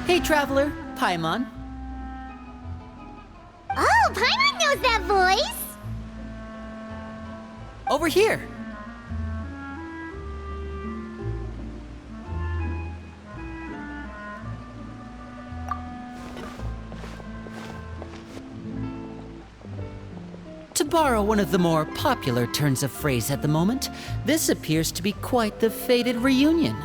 Hey, traveler, Paimon. Oh, Paimon knows that voice! Over here. To borrow one of the more popular turns of phrase at the moment, this appears to be quite the fated reunion.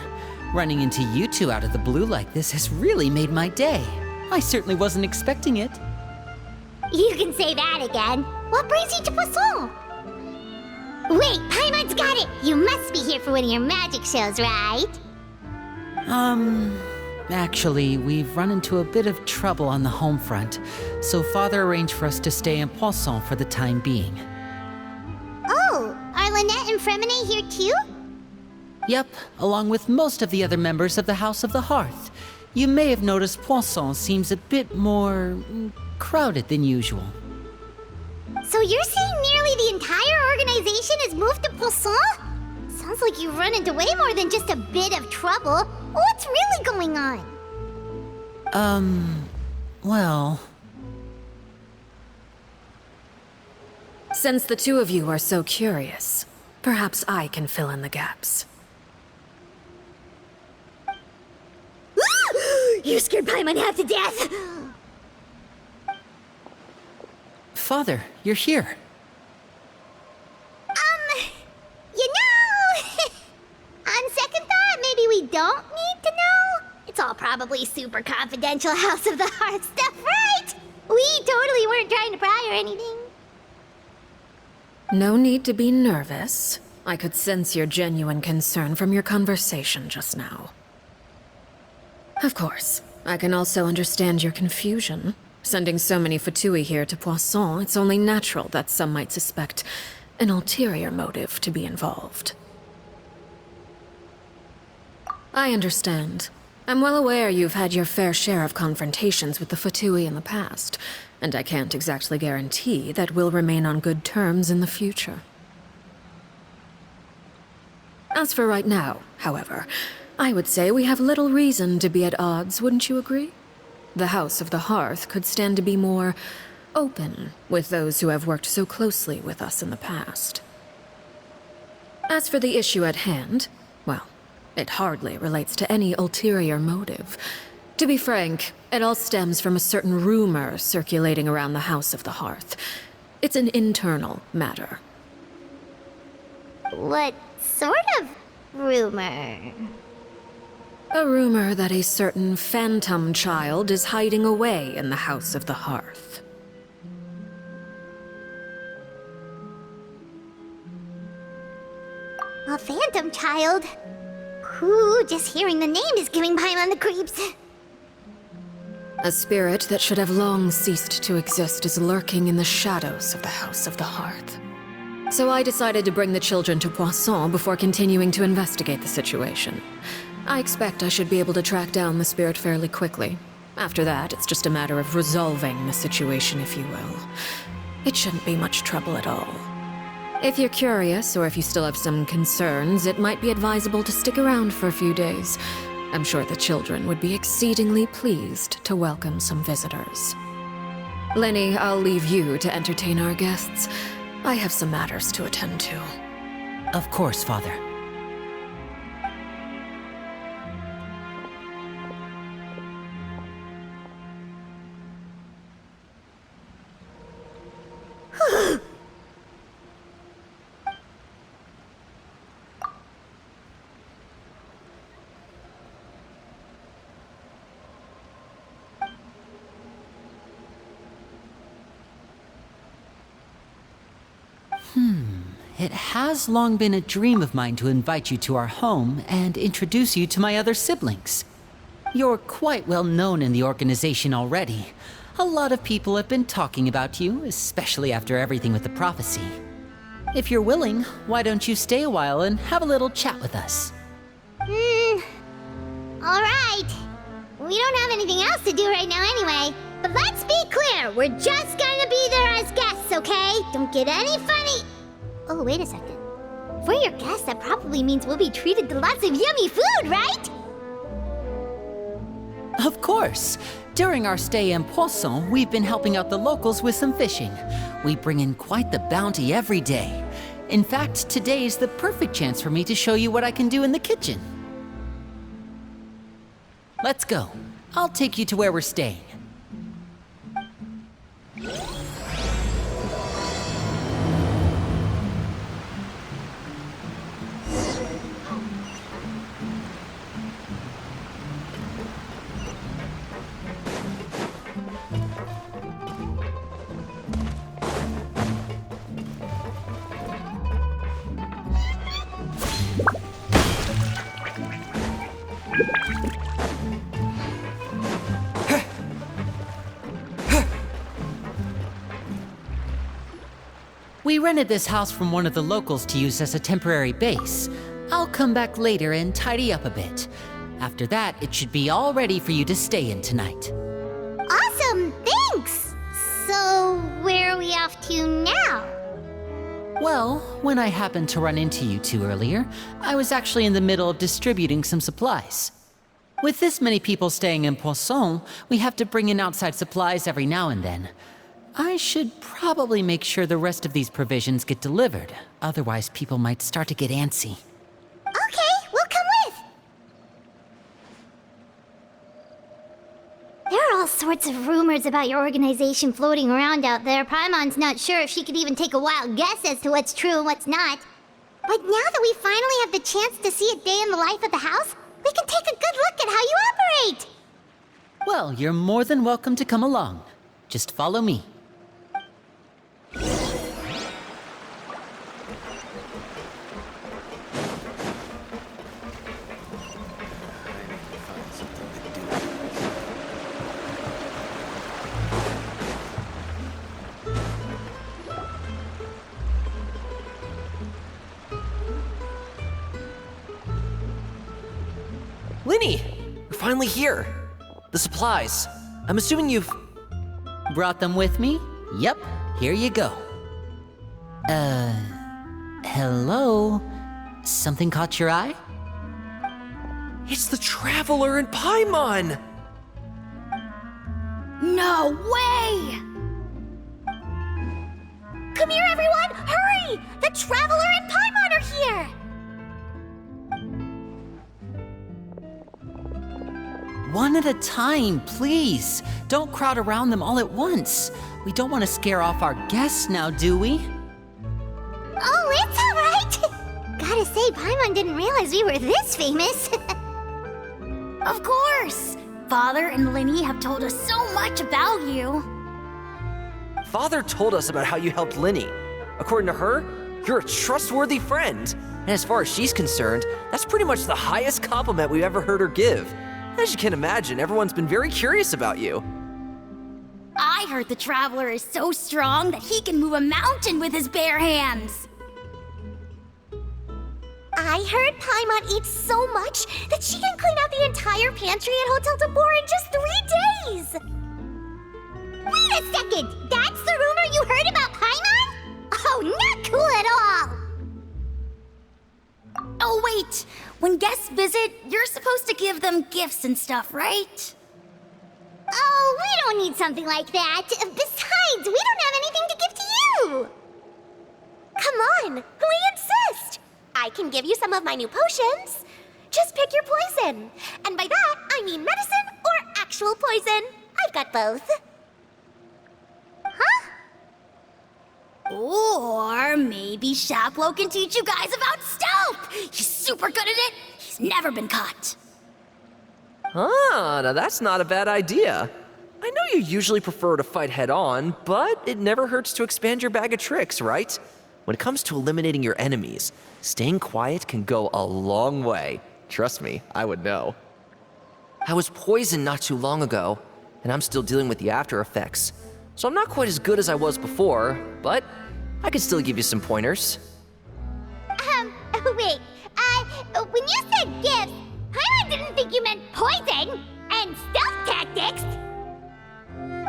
Running into you two out of the blue like this has really made my day. I certainly wasn't expecting it. You can say that again. What brings you to Poisson? Wait, Paimon's got it! You must be here for one of your magic shows, right? Actually, we've run into a bit of trouble on the home front, so Father arranged for us to stay in Poisson for the time being. Oh, are Lynette and Freminet here too? Yep, along with most of the other members of the House of the Hearth. You may have noticed Poisson seems a bit more crowded than usual. So you're saying nearly the entire organization has moved to Poisson? Sounds like you've run into way more than just a bit of trouble. What's really going on? Well... Since the two of you are so curious, perhaps I can fill in the gaps. You scared Paimon half to death! Father, you're here. You know... On second thought, maybe we don't need to know? It's all probably super confidential House of the Hearth stuff, right? We totally weren't trying to pry or anything. No need to be nervous. I could sense your genuine concern from your conversation just now. Of course, I can also understand your confusion. Sending so many Fatui here to Poisson, it's only natural that some might suspect an ulterior motive to be involved. I understand. I'm well aware you've had your fair share of confrontations with the Fatui in the past, and I can't exactly guarantee that we'll remain on good terms in the future. As for right now, however, I would say we have little reason to be at odds, wouldn't you agree? The House of the Hearth could stand to be more open with those who have worked so closely with us in the past. As for the issue at hand, well, it hardly relates to any ulterior motive. To be frank, it all stems from a certain rumor circulating around the House of the Hearth. It's an internal matter. What sort of rumor? A rumor that a certain phantom child is hiding away in the House of the Hearth. A phantom child? Ooh, just hearing the name is giving Paimon the creeps. A spirit that should have long ceased to exist is lurking in the shadows of the House of the Hearth. So I decided to bring the children to Poisson before continuing to investigate the situation. I expect I should be able to track down the spirit fairly quickly. After that, it's just a matter of resolving the situation, if you will. It shouldn't be much trouble at all. If you're curious, or if you still have some concerns, it might be advisable to stick around for a few days. I'm sure the children would be exceedingly pleased to welcome some visitors. Lyney, I'll leave you to entertain our guests. I have some matters to attend to. Of course, Father. It has long been a dream of mine to invite you to our home and introduce you to my other siblings. You're quite well known in the organization already. A lot of people have been talking about you, especially after everything with the prophecy. If you're willing, why don't you stay a while and have a little chat with us? Alright. We don't have anything else to do right now anyway. But let's be clear, we're just gonna be there as guests, okay? Don't get any funny... Oh, wait a second. For your guests, that probably means we'll be treated to lots of yummy food, right? Of course. During our stay in Poisson, we've been helping out the locals with some fishing. We bring in quite the bounty every day. In fact, today is the perfect chance for me to show you what I can do in the kitchen. Let's go. I'll take you to where we're staying. We rented this house from one of the locals to use as a temporary base. I'll come back later and tidy up a bit. After that, it should be all ready for you to stay in tonight. Awesome, thanks! So, where are we off to now? Well, when I happened to run into you two earlier, I was actually in the middle of distributing some supplies. With this many people staying in Poisson, we have to bring in outside supplies every now and then. I should probably make sure the rest of these provisions get delivered, otherwise people might start to get antsy. Okay, we'll come with! There are all sorts of rumors about your organization floating around out there. Paimon's not sure if she could even take a wild guess as to what's true and what's not. But now that we finally have the chance to see a day in the life of the house, we can take a good look at how you operate! Well, you're more than welcome to come along. Just follow me. Lyney! You're finally here! The supplies. I'm assuming you've... Brought them with me? Yep, here you go. Hello? Something caught your eye? It's the Traveler and Paimon! No way! Come here, everyone! Hurry! The Traveler and Paimon are here! One at a time, please. Don't crowd around them all at once. We don't want to scare off our guests now, do we? Oh, it's all right. Gotta say, Paimon didn't realize we were this famous. Of course! Father and Lyney have told us so much about you. Father told us about how you helped Lyney. According to her, you're a trustworthy friend. And as far as she's concerned, that's pretty much the highest compliment we've ever heard her give. As you can imagine, everyone's been very curious about you. I heard the Traveler is so strong that he can move a mountain with his bare hands. I heard Paimon eats so much that she can clean out the entire pantry at Hotel de Boer in just 3 days! Wait a second! That's the rumor you heard about Paimon? Oh, not cool at all! Oh wait, when guests visit, you're supposed to give them gifts and stuff, right? Oh, we don't need something like that. Besides, we don't have anything to give to you! Come on, we insist! I can give you some of my new potions. Just pick your poison. And by that, I mean medicine or actual poison. I've got both. Huh? Or maybe Chapleu can teach you guys about stealth! He's super good at it! He's never been caught! Ah, now that's not a bad idea. I know you usually prefer to fight head-on, but it never hurts to expand your bag of tricks, right? When it comes to eliminating your enemies, staying quiet can go a long way. Trust me, I would know. I was poisoned not too long ago, and I'm still dealing with the after effects. So I'm not quite as good as I was before, but I can still give you some pointers. Wait, when you said gifts, Paimon didn't think you meant poison and stealth tactics.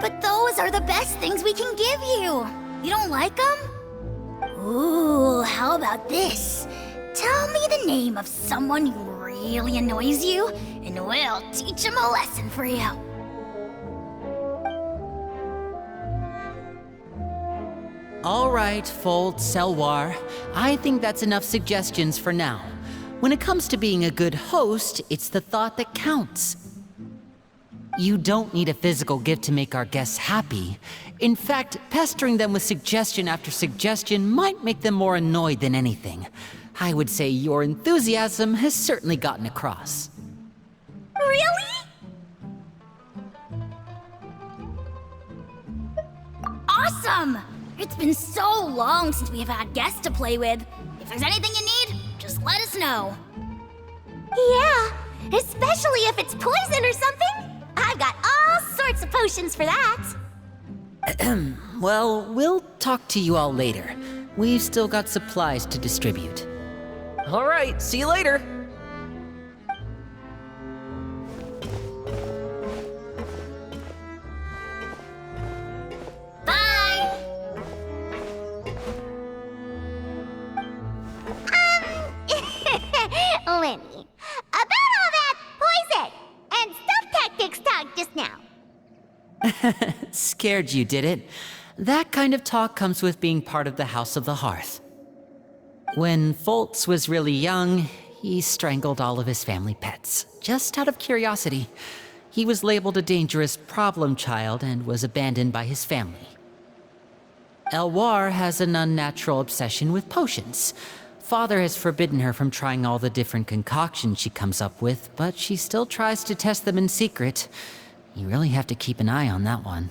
But those are the best things we can give you! You don't like them? Ooh, how about this? Tell me the name of someone who really annoys you, and we'll teach him a lesson for you. All right, Foltz, Heloir. I think that's enough suggestions for now. When it comes to being a good host, it's the thought that counts. You don't need a physical gift to make our guests happy. In fact, pestering them with suggestion after suggestion might make them more annoyed than anything. I would say your enthusiasm has certainly gotten across. Really? Awesome! It's been so long since we have had guests to play with. If there's anything you need, just let us know. Yeah, especially if it's poison or something. I've got all sorts of potions for that. Well, we'll talk to you all later. We've still got supplies to distribute. All right, see you later. Bye! Lyney, about all that poison and stuff tactics talk just now. Scared you, did it? That kind of talk comes with being part of the House of the Hearth. When Foltz was really young, he strangled all of his family pets, just out of curiosity. He was labeled a dangerous problem child and was abandoned by his family. Heloir has an unnatural obsession with potions. Father has forbidden her from trying all the different concoctions she comes up with, but she still tries to test them in secret. You really have to keep an eye on that one.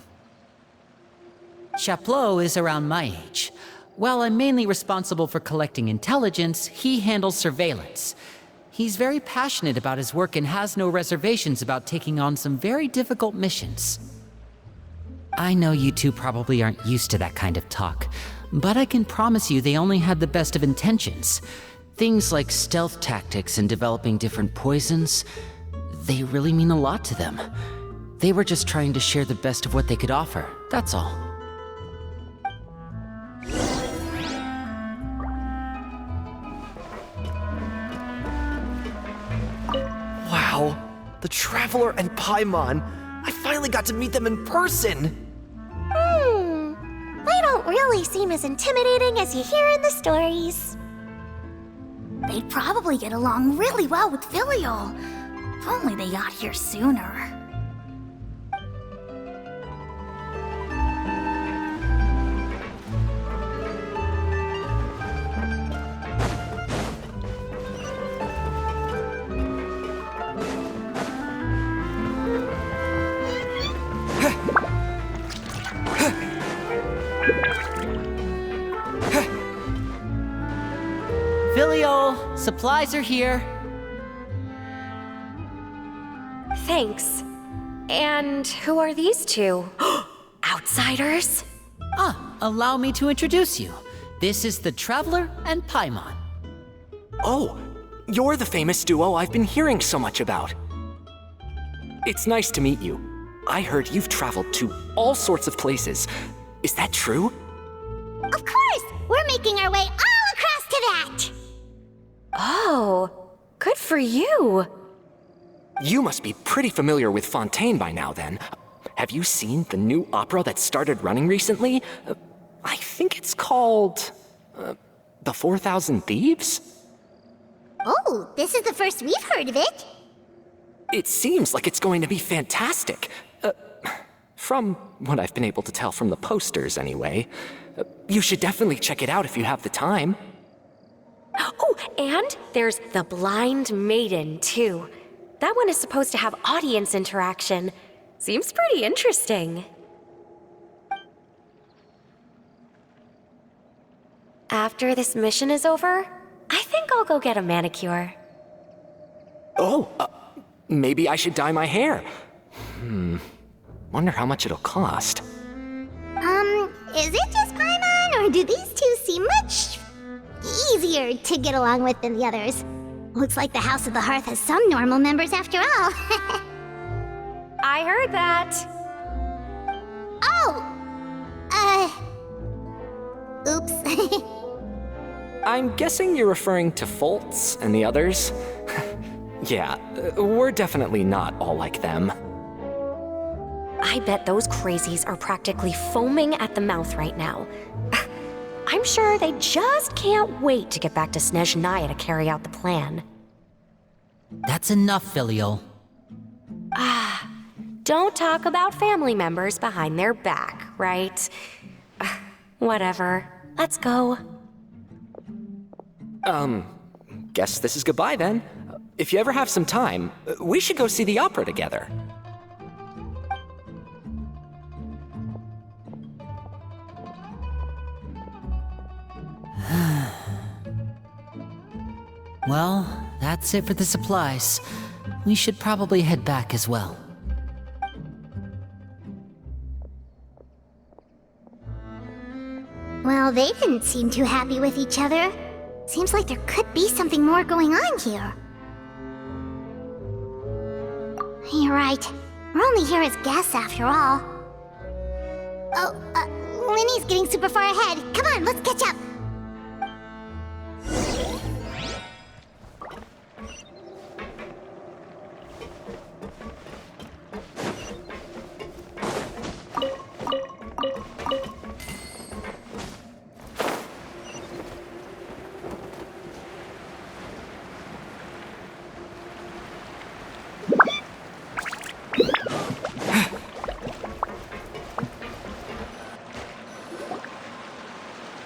Chapleu is around my age. While I'm mainly responsible for collecting intelligence, he handles surveillance. He's very passionate about his work and has no reservations about taking on some very difficult missions. I know you two probably aren't used to that kind of talk, but I can promise you they only had the best of intentions. Things like stealth tactics and developing different poisons, they really mean a lot to them. They were just trying to share the best of what they could offer, that's all. Wow, the Traveler and Paimon. I finally got to meet them in person. They don't really seem as intimidating as you hear in the stories. They'd probably get along really well with Filliol. If only they got here sooner. Filliol, supplies are here. Thanks. And who are these two? Outsiders? Allow me to introduce you. This is the Traveler and Paimon. Oh, you're the famous duo I've been hearing so much about. It's nice to meet you. I heard you've traveled to all sorts of places. Is that true? Of course! We're making our way all across to that! Oh, good for you. You must be pretty familiar with Fontaine by now, then. Have you seen the new opera that started running recently? I think it's called... The 4,000 Thieves? Oh, this is the first we've heard of it. It seems like it's going to be fantastic. From what I've been able to tell from the posters, anyway. You should definitely check it out if you have the time. Oh, and there's The Blind Maiden, too. That one is supposed to have audience interaction. Seems pretty interesting. After this mission is over, I think I'll go get a manicure. Oh, maybe I should dye my hair. Wonder how much it'll cost. Is it just Paimon, or do these two seem much easier to get along with than the others? Looks like the House of the Hearth has some normal members after all. I heard that. Oh! Oops. I'm guessing you're referring to Foltz and the others. Yeah, we're definitely not all like them. I bet those crazies are practically foaming at the mouth right now. I'm sure they just can't wait to get back to Snezhnaya to carry out the plan. That's enough, Filliol. Don't talk about family members behind their back, right? Whatever. Let's go. Guess this is goodbye then. If you ever have some time, we should go see the opera together. Well, that's it for the supplies. We should probably head back as well. Well, they didn't seem too happy with each other. Seems like there could be something more going on here. You're right. We're only here as guests after all. Oh, Lyney's getting super far ahead. Come on, let's catch up.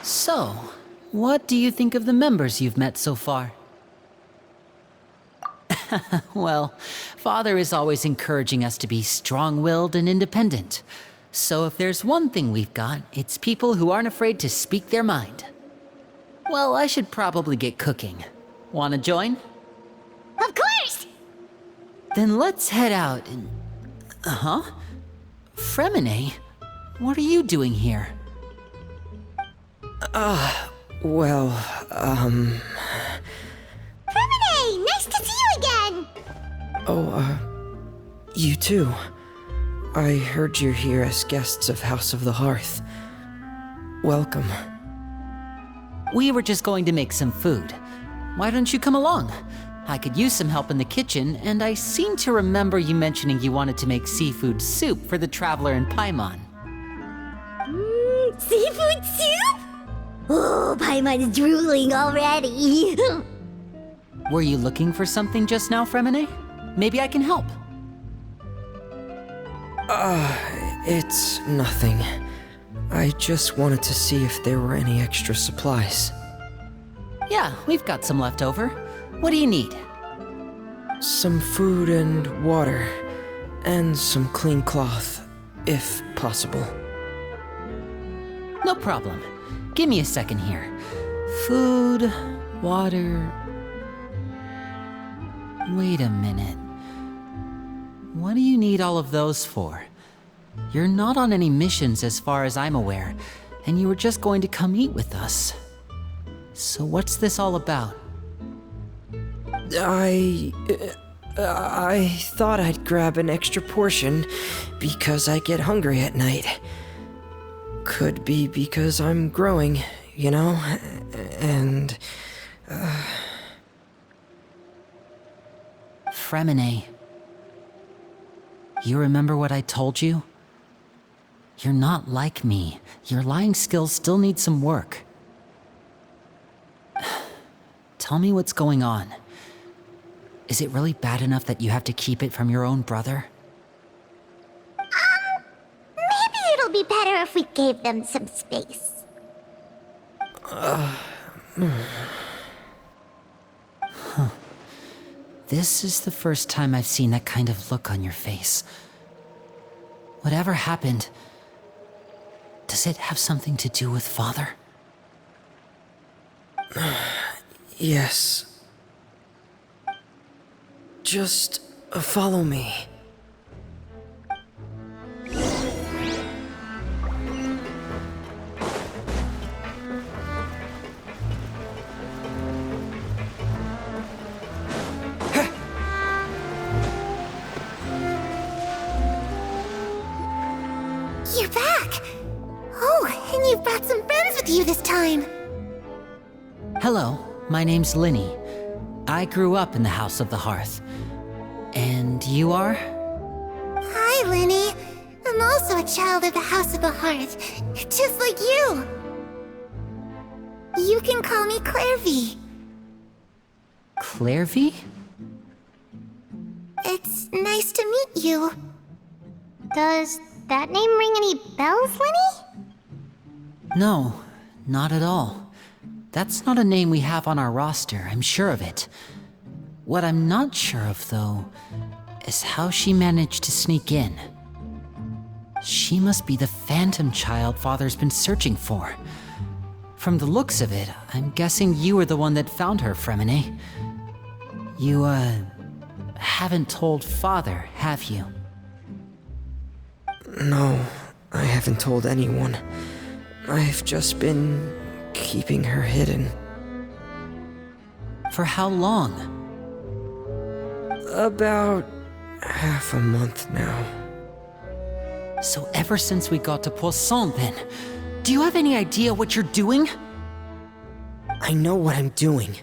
So, what do you think of the members you've met so far? Well, Father is always encouraging us to be strong-willed and independent. So if there's one thing we've got, it's people who aren't afraid to speak their mind. Well, I should probably get cooking. Wanna join? Of course! Then let's head out and... Huh? Freminet? What are you doing here? Freminet! Nice to see you again! You too. I heard you're here as guests of House of the Hearth. Welcome. We were just going to make some food. Why don't you come along? I could use some help in the kitchen, and I seem to remember you mentioning you wanted to make seafood soup for the traveler in Paimon. Seafood soup? Oh, Paimon's drooling already. Were you looking for something just now, Freminet? Maybe I can help. It's nothing. I just wanted to see if there were any extra supplies. Yeah, we've got some left over. What do you need? Some food and water, and some clean cloth, if possible. No problem. Give me a second here. Food, water... Wait a minute. What do you need all of those for? You're not on any missions as far as I'm aware, and you were just going to come eat with us. So what's this all about? I thought I'd grab an extra portion because I get hungry at night. Could be because I'm growing, you know, and... Freminet. You remember what I told you? You're not like me. Your lying skills still need some work. Tell me what's going on. Is it really bad enough that you have to keep it from your own brother? Maybe it'll be better if we gave them some space. This is the first time I've seen that kind of look on your face. Whatever happened, does it have something to do with Father? Yes. Just follow me. You're back! Oh, and you've brought some friends with you this time! Hello, my name's Lyney. I grew up in the House of the Hearth. And you are? Hi, Lyney. I'm also a child of the House of the Hearth, just like you. You can call me Clervie. Clervie? It's nice to meet you. Does that name ring any bells, Lyney? No, not at all. That's not a name we have on our roster, I'm sure of it. What I'm not sure of, though, is how she managed to sneak in. She must be the phantom child Father's been searching for. From the looks of it, I'm guessing you were the one that found her, Freminet. You, haven't told Father, have you? No, I haven't told anyone. I've just been keeping her hidden. For how long? About half a month now. So ever since we got to Poisson, then, do you have any idea what you're doing? I know what I'm doing.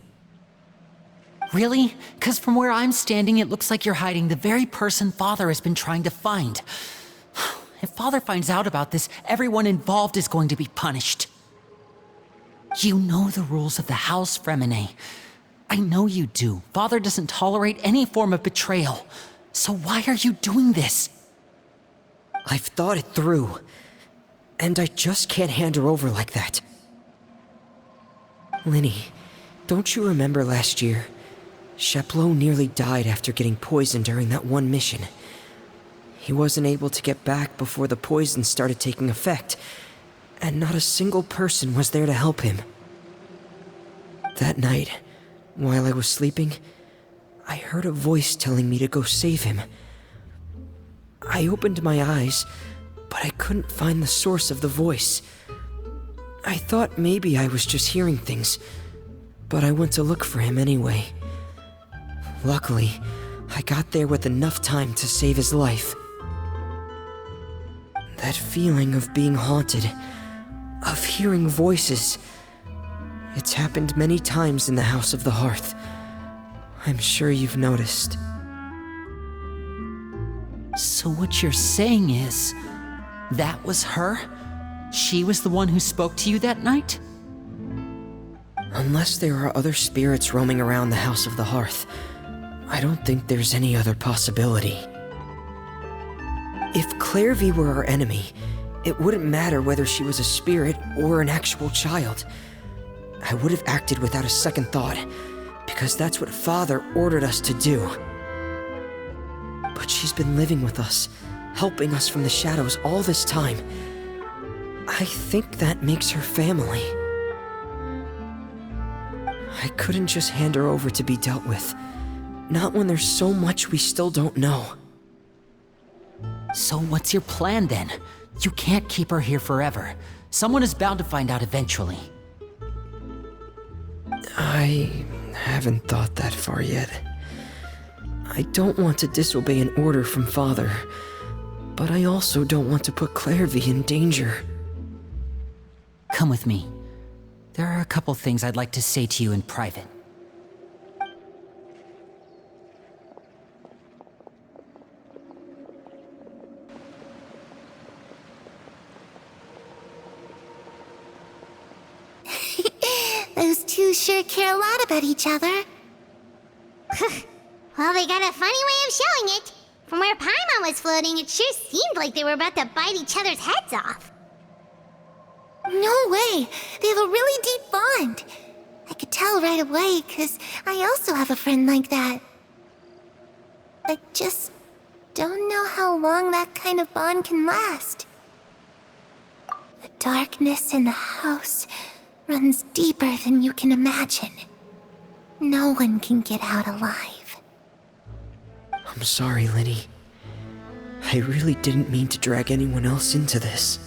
Really? 'Cause from where I'm standing, it looks like you're hiding the very person Father has been trying to find. If Father finds out about this, everyone involved is going to be punished. You know the rules of the house, Freminet. I know you do. Father doesn't tolerate any form of betrayal. So why are you doing this? I've thought it through. And I just can't hand her over like that. Lyney, don't you remember last year? Chapleu nearly died after getting poisoned during that one mission. He wasn't able to get back before the poison started taking effect, and not a single person was there to help him. That night, while I was sleeping, I heard a voice telling me to go save him. I opened my eyes, but I couldn't find the source of the voice. I thought maybe I was just hearing things, but I went to look for him anyway. Luckily, I got there with enough time to save his life. That feeling of being haunted, of hearing voices, it's happened many times in the House of the Hearth. I'm sure you've noticed. So what you're saying is, that was her? She was the one who spoke to you that night? Unless there are other spirits roaming around the House of the Hearth, I don't think there's any other possibility. If Clervie were our enemy, it wouldn't matter whether she was a spirit or an actual child. I would have acted without a second thought, because that's what Father ordered us to do. But she's been living with us, helping us from the shadows all this time. I think that makes her family. I couldn't just hand her over to be dealt with. Not when there's so much we still don't know. So what's your plan then? You can't keep her here forever. Someone is bound to find out eventually. I haven't thought that far yet. I don't want to disobey an order from Father, but I also don't want to put Clervie in danger. Come with me. There are a couple things I'd like to say to you in private. Those two sure care a lot about each other. Well, they got a funny way of showing it. From where Paimon was floating, it sure seemed like they were about to bite each other's heads off. No way! They have a really deep bond. I could tell right away, 'cause I also have a friend like that. I just don't know how long that kind of bond can last. The darkness in the house runs deeper than you can imagine. No one can get out alive. I'm sorry, Lyney. I really didn't mean to drag anyone else into this.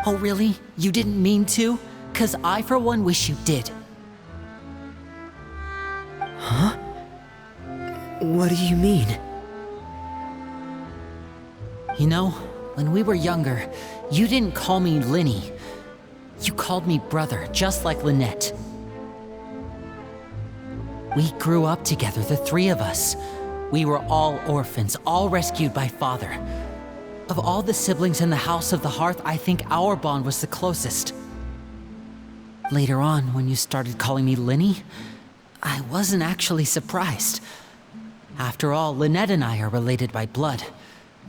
Oh really? You didn't mean to? 'Cause I for one wish you did. Huh? What do you mean? You know, when we were younger, you didn't call me Lyney. You called me brother, just like Lynette. We grew up together, the three of us. We were all orphans, all rescued by Father. Of all the siblings in the House of the Hearth, I think our bond was the closest. Later on, when you started calling me Lyney, I wasn't actually surprised. After all, Lynette and I are related by blood.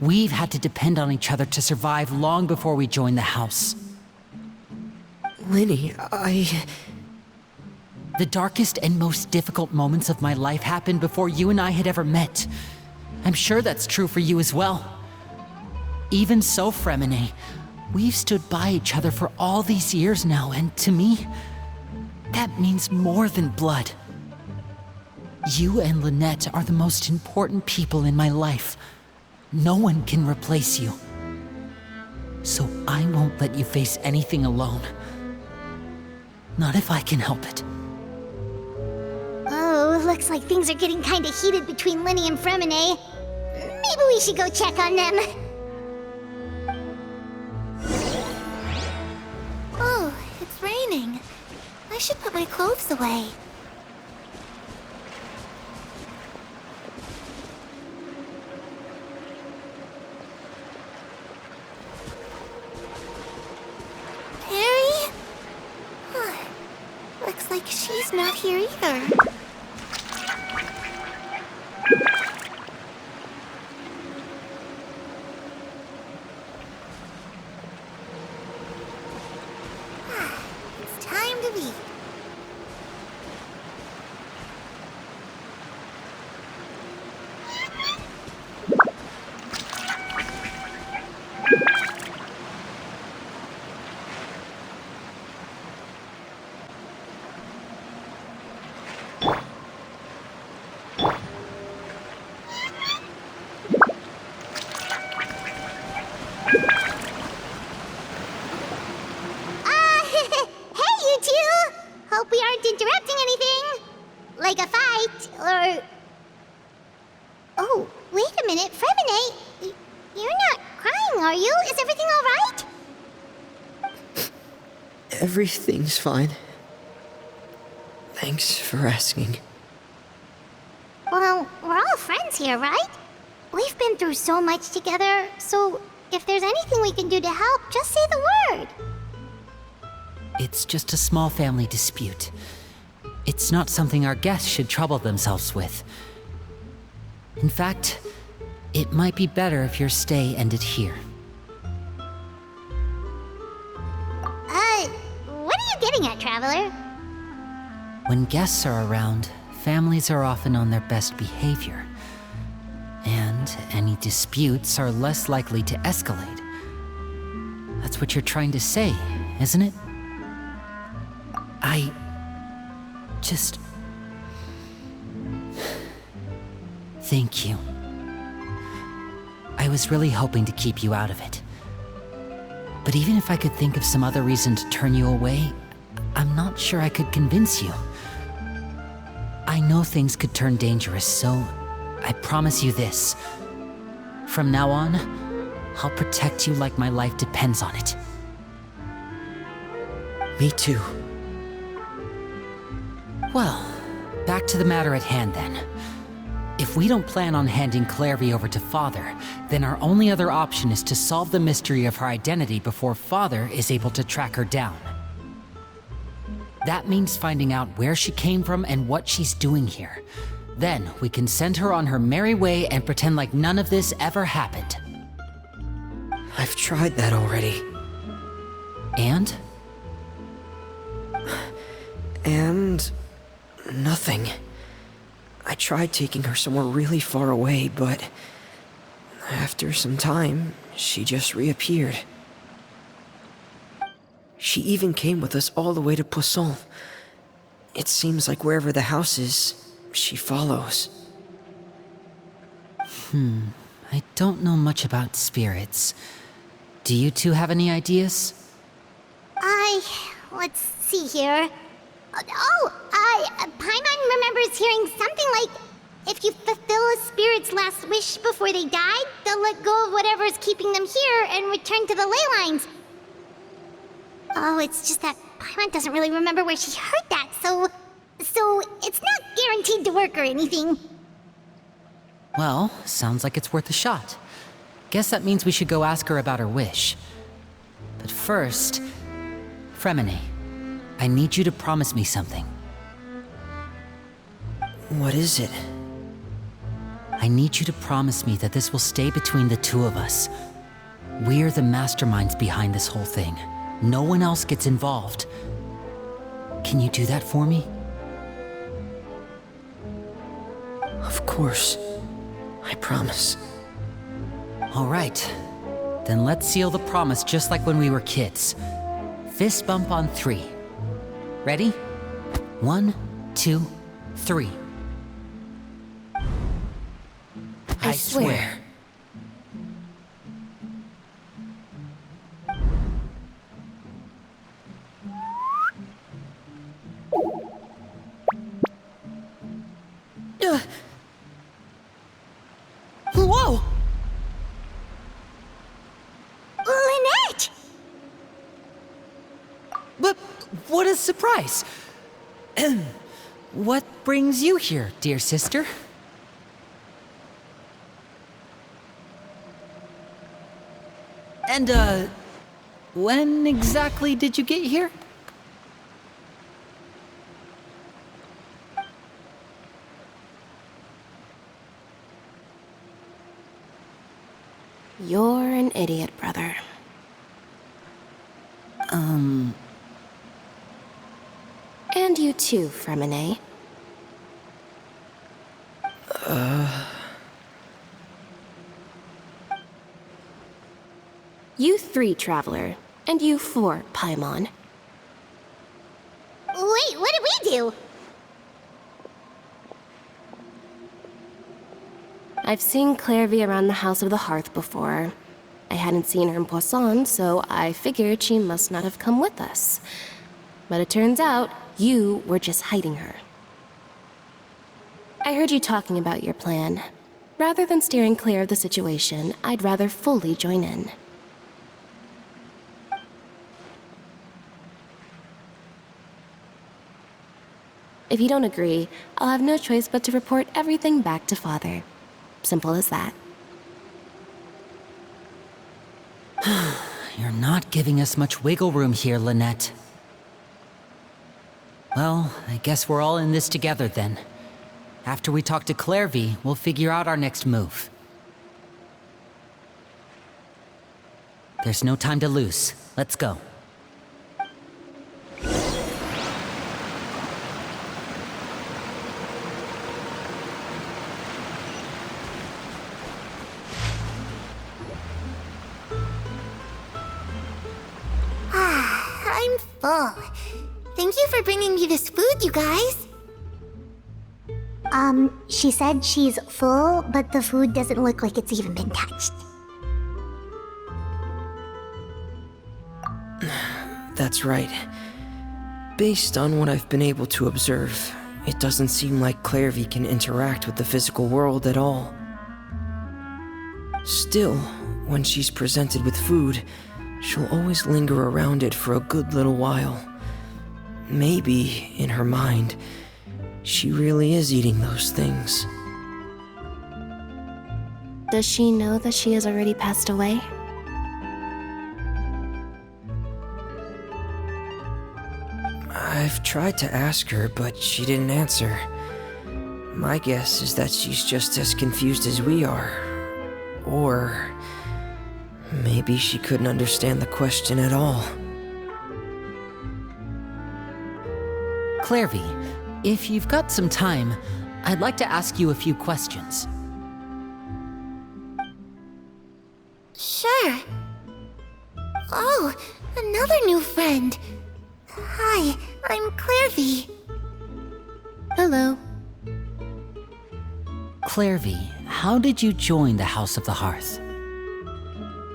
We've had to depend on each other to survive long before we joined the house. Lyney, The darkest and most difficult moments of my life happened before you and I had ever met. I'm sure that's true for you as well. Even so, Freminet, we've stood by each other for all these years now, and to me, that means more than blood. You and Lynette are the most important people in my life. No one can replace you. So I won't let you face anything alone. Not if I can help it. Oh, looks like things are getting kinda heated between Lyney and Freminet. Maybe we should go check on them. Oh, it's raining. I should put my clothes away. Harry? Huh. Looks like she's not here either. It's time to leave. Hey, you two! Hope we aren't interrupting anything. Like a fight, or... Oh, wait a minute, Freminet. You're not crying, are you? Is everything all right? everything's fine. Thanks for asking. Well, we're all friends here, right? We've been through so much together, so if there's anything we can do to help, just say the word. It's just a small family dispute. It's not something our guests should trouble themselves with. In fact, it might be better if your stay ended here. What are you getting at, Traveler? When guests are around, families are often on their best behavior. And any disputes are less likely to escalate. That's what you're trying to say, isn't it? Thank you. I was really hoping to keep you out of it. But even if I could think of some other reason to turn you away, I'm not sure I could convince you. I know things could turn dangerous, so I promise you this. From now on, I'll protect you like my life depends on it. Me too. Well, back to the matter at hand then. If we don't plan on handing Clervie over to Father, then our only other option is to solve the mystery of her identity before Father is able to track her down. That means finding out where she came from and what she's doing here. Then we can send her on her merry way and pretend like none of this ever happened. I've tried that already. And? And... nothing. I tried taking her somewhere really far away, but... after some time, she just reappeared. She even came with us all the way to Poisson. It seems like wherever the house is, she follows. I don't know much about spirits. Do you two have any ideas? Let's see here. Paimon remembers hearing something like, if you fulfill a spirit's last wish before they died, they'll let go of whatever is keeping them here and return to the ley lines. Oh, it's just that Paimon doesn't really remember where she heard that, so it's not guaranteed to work or anything. Well, sounds like it's worth a shot. Guess that means we should go ask her about her wish. But first, Freminet, I need you to promise me something. What is it? I need you to promise me that this will stay between the two of us. We're the masterminds behind this whole thing. No one else gets involved. Can you do that for me? Of course. I promise. All right. Then let's seal the promise just like when we were kids. Fist bump on 3. Ready? 1, 2, 3. I swear. Whoa! Lynette! But what a surprise! What brings you here, dear sister? And, when exactly did you get here? You're an idiot, brother. And you too, Freminet. You 3, Traveler. And you 4, Paimon. Wait, what did we do? I've seen Clervie around the House of the Hearth before. I hadn't seen her in Poisson, so I figured she must not have come with us. But it turns out, you were just hiding her. I heard you talking about your plan. Rather than steering clear of the situation, I'd rather fully join in. If you don't agree, I'll have no choice but to report everything back to Father. Simple as that. You're not giving us much wiggle room here, Lynette. Well, I guess we're all in this together then. After we talk to Clervie, we'll figure out our next move. There's no time to lose. Let's go. I'm full. Thank you for bringing me this food, you guys. She said she's full, but the food doesn't look like it's even been touched. That's right. Based on what I've been able to observe, it doesn't seem like Clervie can interact with the physical world at all. Still, when she's presented with food, she'll always linger around it for a good little while. Maybe, in her mind, she really is eating those things. Does she know that she has already passed away? I've tried to ask her, but she didn't answer. My guess is that she's just as confused as we are. Or maybe she couldn't understand the question at all. Clervie, if you've got some time, I'd like to ask you a few questions. Sure. Oh, another new friend. Hi, I'm Clervie. Hello. Clervie, how did you join the House of the Hearth?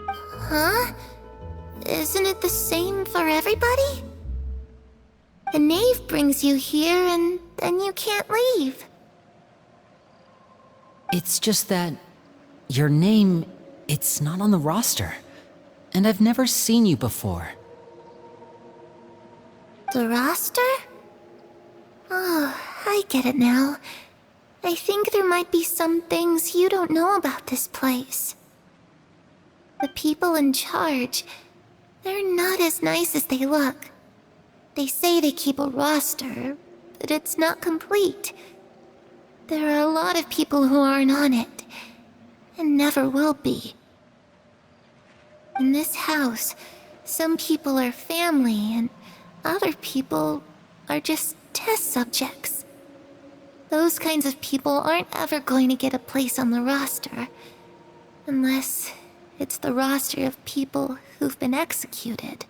Huh? Isn't it the same for everybody? A knave brings you here and then you can't leave. It's just that your name, it's not on the roster. And I've never seen you before. The roster? Oh, I get it now. I think there might be some things you don't know about this place. The people in charge, they're not as nice as they look. They say they keep a roster, but it's not complete. There are a lot of people who aren't on it, and never will be. In this house, some people are family, and other people are just test subjects. Those kinds of people aren't ever going to get a place on the roster, unless it's the roster of people who've been executed.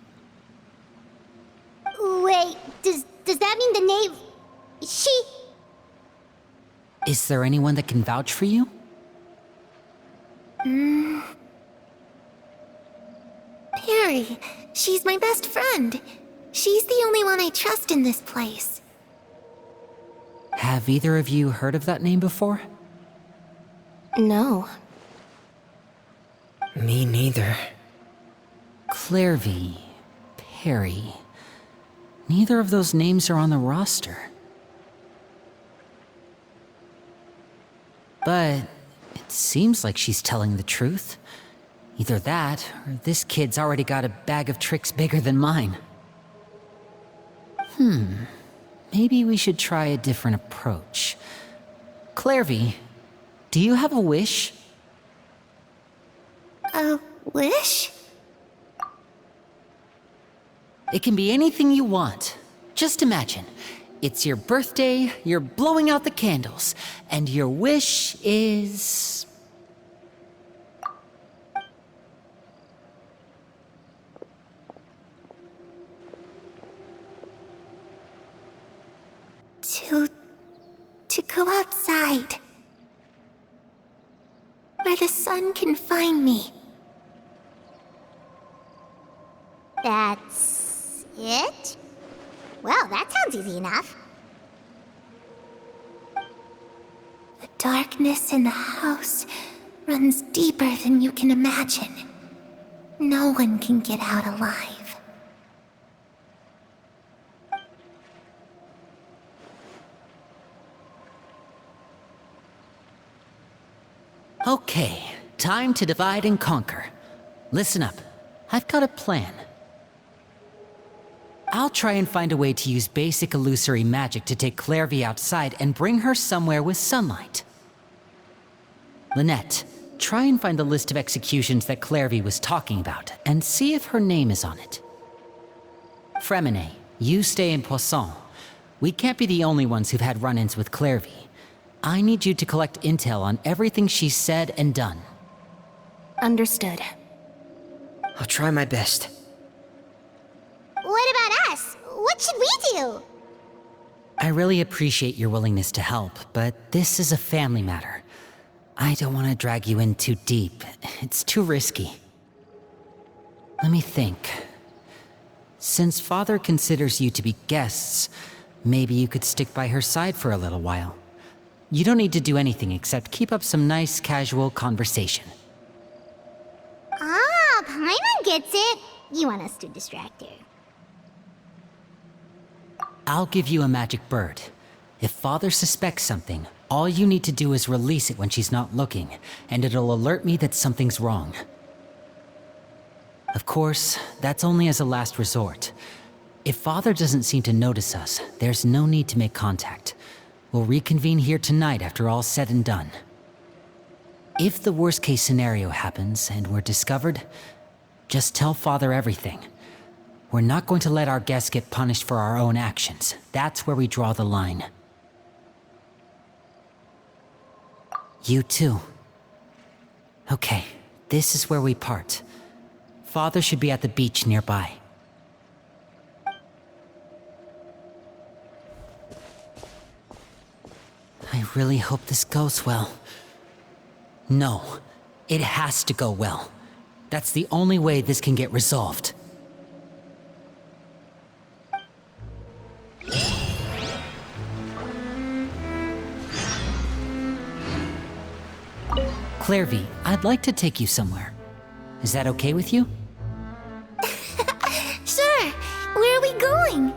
Wait, does that mean the knave... She... Is there anyone that can vouch for you? Perry, she's my best friend. She's the only one I trust in this place. Have either of you heard of that name before? No. Me neither. Clervie, Perry. Neither of those names are on the roster. But it seems like she's telling the truth. Either that, or this kid's already got a bag of tricks bigger than mine. Maybe we should try a different approach. Clervie, do you have a wish? A wish? It can be anything you want. Just imagine. It's your birthday, you're blowing out the candles, and your wish is... To go outside. Where the sun can find me. That's... it? Well, that sounds easy enough. The darkness in the house runs deeper than you can imagine. No one can get out alive. Okay, time to divide and conquer. Listen up, I've got a plan. I'll try and find a way to use basic illusory magic to take Clervie outside and bring her somewhere with sunlight. Lynette, try and find the list of executions that Clervie was talking about, and see if her name is on it. Freminet, you stay in Poisson. We can't be the only ones who've had run-ins with Clervie. I need you to collect intel on everything she's said and done. Understood. I'll try my best. What about us? What should we do? I really appreciate your willingness to help, but this is a family matter. I don't want to drag you in too deep. It's too risky. Let me think. Since Father considers you to be guests, maybe you could stick by her side for a little while. You don't need to do anything except keep up some nice, casual conversation. Ah, Paimon gets it. You want us to distract her. I'll give you a magic bird. If Father suspects something, all you need to do is release it when she's not looking, and it'll alert me that something's wrong. Of course, that's only as a last resort. If Father doesn't seem to notice us, there's no need to make contact. We'll reconvene here tonight after all's said and done. If the worst-case scenario happens and we're discovered, just tell Father everything. We're not going to let our guests get punished for our own actions. That's where we draw the line. You too. Okay, this is where we part. Father should be at the beach nearby. I really hope this goes well. No, it has to go well. That's the only way this can get resolved. Clervie, I'd like to take you somewhere. Is that okay with you? Sure. Where are we going?